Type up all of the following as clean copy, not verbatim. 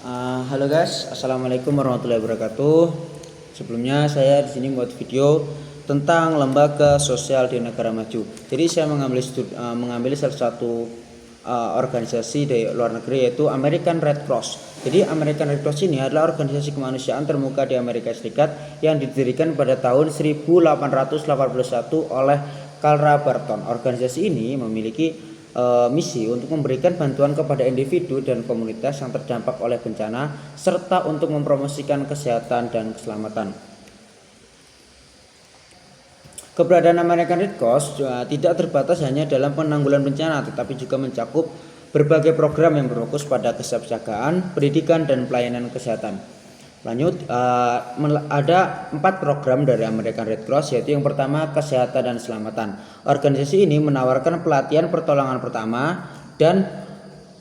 Halo guys, assalamualaikum warahmatullahi wabarakatuh. Sebelumnya saya di sini buat video tentang lembaga sosial di negara maju. Jadi saya mengambil salah satu organisasi dari luar negeri, yaitu American Red Cross. Jadi American Red Cross ini adalah organisasi kemanusiaan termuka di Amerika Serikat yang didirikan pada tahun 1881 oleh Clara Barton. Organisasi ini memiliki misi untuk memberikan bantuan kepada individu dan komunitas yang terdampak oleh bencana serta untuk mempromosikan kesehatan dan keselamatan. Keberadaan American Red Cross tidak terbatas hanya dalam penanggulangan bencana, tetapi juga mencakup berbagai program yang berfokus pada kesiapsiagaan, pendidikan, dan pelayanan kesehatan. Lanjut, ada 4 program dari American Red Cross, yaitu yang pertama kesehatan dan keselamatan. Organisasi ini menawarkan pelatihan pertolongan pertama dan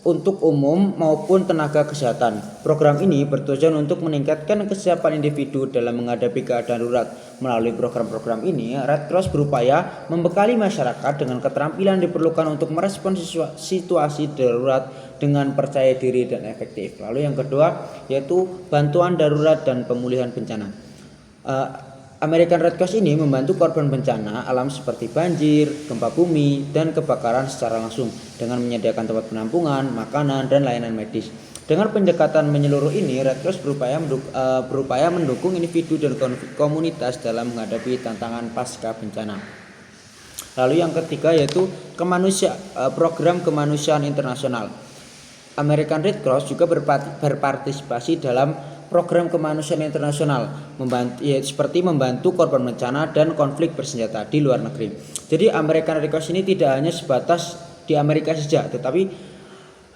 untuk umum maupun tenaga kesehatan. Program ini bertujuan untuk meningkatkan kesiapan individu dalam menghadapi keadaan darurat. Melalui program-program ini, Red Cross berupaya membekali masyarakat dengan keterampilan diperlukan untuk merespon situasi darurat dengan percaya diri dan efektif. Lalu yang kedua yaitu bantuan darurat dan pemulihan bencana. American Red Cross ini membantu korban bencana alam seperti banjir, gempa bumi, dan kebakaran secara langsung dengan menyediakan tempat penampungan, makanan, dan layanan medis. Dengan pendekatan menyeluruh ini, Red Cross berupaya mendukung individu dan komunitas dalam menghadapi tantangan pasca bencana. Lalu yang ketiga yaitu program kemanusiaan internasional. American Red Cross juga berpartisipasi dalam program kemanusiaan internasional seperti membantu korban bencana dan konflik bersenjata di luar negeri. Jadi American Red Cross ini tidak hanya sebatas di Amerika saja, tetapi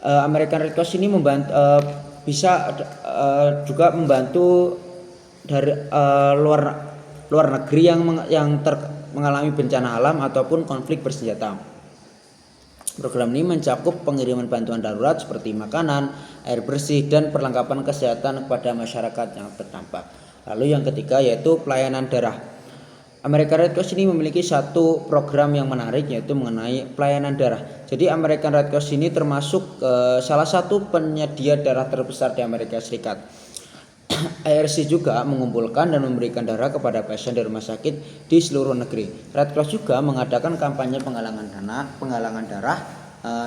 American Red Cross ini bisa juga membantu dari luar negeri yang mengalami bencana alam ataupun konflik bersenjata. Program ini mencakup pengiriman bantuan darurat seperti makanan, air bersih, dan perlengkapan kesehatan kepada masyarakat yang terdampak. Lalu yang ketiga yaitu pelayanan darah. American Red Cross ini memiliki satu program yang menarik, yaitu mengenai pelayanan darah. Jadi American Red Cross ini termasuk salah satu penyedia darah terbesar di Amerika Serikat. ARC juga mengumpulkan dan memberikan darah kepada pasien di rumah sakit di seluruh negeri. Red Cross juga mengadakan kampanye penggalangan darah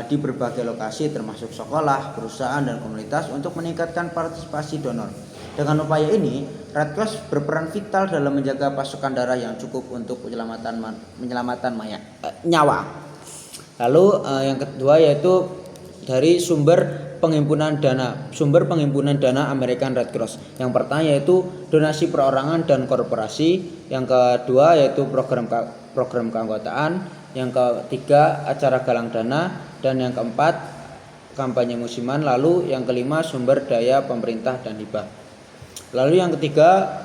di berbagai lokasi termasuk sekolah, perusahaan, dan komunitas untuk meningkatkan partisipasi donor. Dengan upaya ini, Red Cross berperan vital dalam menjaga pasokan darah yang cukup untuk menyelamatkan nyawa. Lalu yang kedua yaitu dari sumber pengimpunan dana American Red Cross. Yang pertama yaitu donasi perorangan dan korporasi, yang kedua yaitu program keanggotaan, yang ketiga acara galang dana, dan yang keempat kampanye musiman, lalu yang kelima sumber daya pemerintah dan hibah. Lalu yang ketiga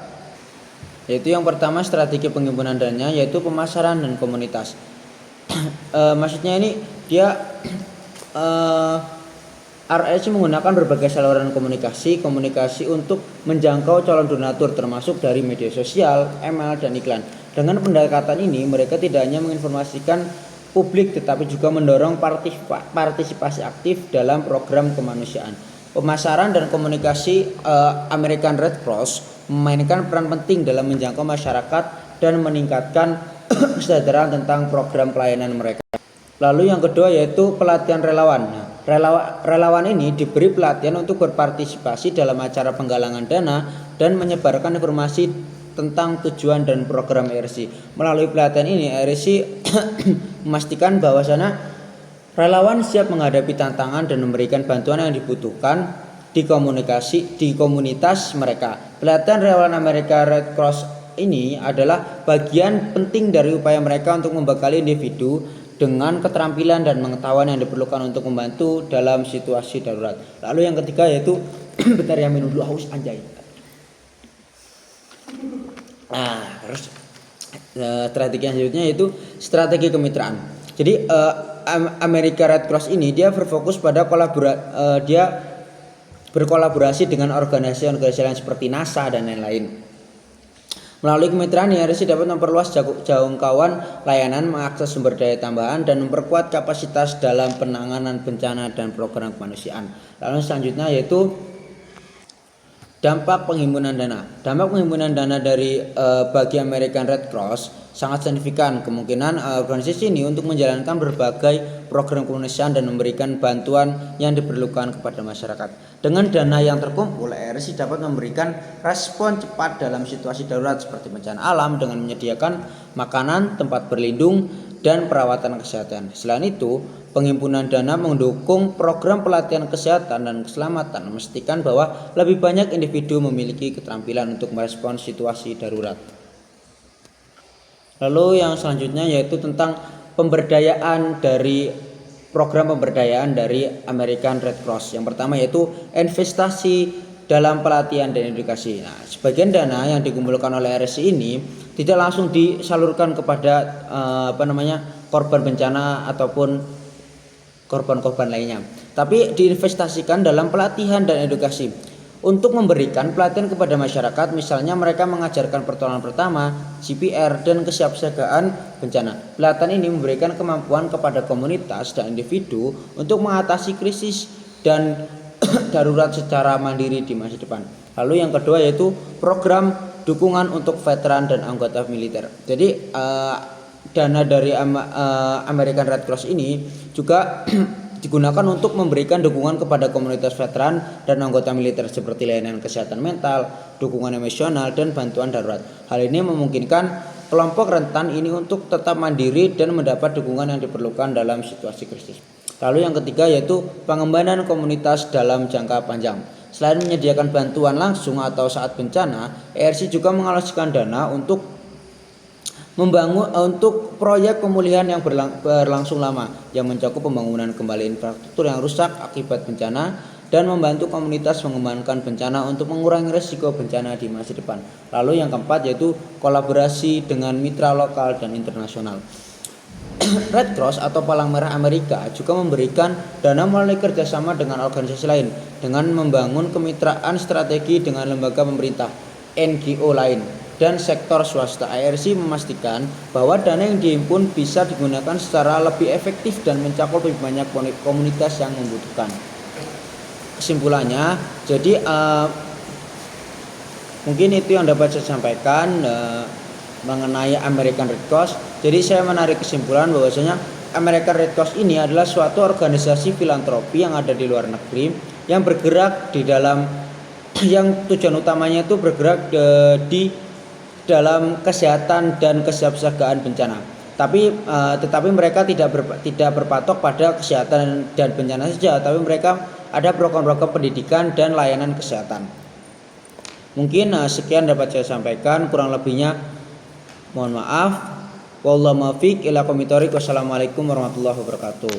yaitu yang pertama strategi pengimpunan dananya, yaitu pemasaran dan komunitas. Maksudnya ini dia RS menggunakan berbagai saluran komunikasi untuk menjangkau calon donatur, termasuk dari media sosial, email, dan iklan. Dengan pendekatan ini mereka tidak hanya menginformasikan publik tetapi juga mendorong partisipasi aktif dalam program kemanusiaan. Pemasaran dan komunikasi American Red Cross memainkan peran penting dalam menjangkau masyarakat dan meningkatkan kesadaran tentang program pelayanan mereka. Lalu yang kedua yaitu pelatihan relawan. Relawan ini diberi pelatihan untuk berpartisipasi dalam acara penggalangan dana dan menyebarkan informasi tentang tujuan dan program ARC. Melalui pelatihan ini ARC memastikan bahwasanya relawan siap menghadapi tantangan dan memberikan bantuan yang dibutuhkan di komunitas mereka. Pelatihan relawan American Red Cross ini adalah bagian penting dari upaya mereka untuk membekali individu dengan keterampilan dan pengetahuan yang diperlukan untuk membantu dalam situasi darurat. Lalu yang ketiga yaitu bentar ya, minum dulu, haus anjay. Terus strategi yang selanjutnya yaitu strategi kemitraan. Jadi American Red Cross ini dia berfokus pada dia berkolaborasi dengan organisasi lain seperti NASA dan lain-lain. Melalui kemitraan IRC dapat memperluas jangkauan layanan, mengakses sumber daya tambahan, dan memperkuat kapasitas dalam penanganan bencana dan program kemanusiaan. Lalu selanjutnya yaitu Dampak penghimpunan dana. Dampak penghimpunan dana dari bagi American Red Cross sangat signifikan. Kemungkinan organisasi ini untuk menjalankan berbagai program kemanusiaan dan memberikan bantuan yang diperlukan kepada masyarakat. Dengan dana yang terkumpul, RSI dapat memberikan respon cepat dalam situasi darurat seperti bencana alam dengan menyediakan makanan, tempat berlindung, dan perawatan kesehatan. Selain itu, penghimpunan dana mendukung program pelatihan kesehatan dan keselamatan, memastikan bahwa lebih banyak individu memiliki keterampilan untuk merespons situasi darurat. Lalu yang selanjutnya yaitu tentang pemberdayaan dari program pemberdayaan dari American Red Cross. Yang pertama yaitu investasi dalam pelatihan dan edukasi. Nah, sebagian dana yang dikumpulkan oleh RSI ini tidak langsung disalurkan kepada korban bencana ataupun korban-korban lainnya, tapi diinvestasikan dalam pelatihan dan edukasi untuk memberikan pelatihan kepada masyarakat. Misalnya mereka mengajarkan pertolongan pertama, CPR, dan kesiapsiagaan bencana. Pelatihan ini memberikan kemampuan kepada komunitas dan individu untuk mengatasi krisis dan darurat secara mandiri di masa depan. Lalu yang kedua yaitu program dukungan untuk veteran dan anggota militer. Jadi dana dari American Red Cross ini juga digunakan untuk memberikan dukungan kepada komunitas veteran dan anggota militer seperti layanan kesehatan mental, dukungan emosional, dan bantuan darurat. Hal ini memungkinkan kelompok rentan ini untuk tetap mandiri dan mendapat dukungan yang diperlukan dalam situasi krisis. Lalu yang ketiga yaitu pengembangan komunitas dalam jangka panjang. Selain menyediakan bantuan langsung atau saat bencana, ERC juga mengalokasikan dana untuk membangun untuk proyek pemulihan yang berlangsung lama yang mencakup pembangunan kembali infrastruktur yang rusak akibat bencana dan membantu komunitas mengembangkan bencana untuk mengurangi risiko bencana di masa depan. Lalu yang keempat yaitu kolaborasi dengan mitra lokal dan internasional. Red Cross atau Palang Merah Amerika juga memberikan dana melalui kerjasama dengan organisasi lain dengan membangun kemitraan strategi dengan lembaga pemerintah, NGO lain, dan sektor swasta. IRC memastikan bahwa dana yang dihimpun bisa digunakan secara lebih efektif dan mencakup lebih banyak komunitas yang membutuhkan. Kesimpulannya, jadi mungkin itu yang dapat saya sampaikan mengenai American Red Cross. Jadi saya menarik kesimpulan bahwasanya American Red Cross ini adalah suatu organisasi filantropi yang ada di luar negeri yang bergerak di dalam yang tujuan utamanya itu bergerak di dalam kesehatan dan kesiapsiagaan bencana. Tetapi mereka tidak berpatok pada kesehatan dan bencana saja, tapi mereka ada program-program pendidikan dan layanan kesehatan. Mungkin sekian dapat saya sampaikan, kurang lebihnya mohon maaf. Wallahu muwaffiq ila aqwamit thoriq. Wassalamualaikum warahmatullahi wabarakatuh.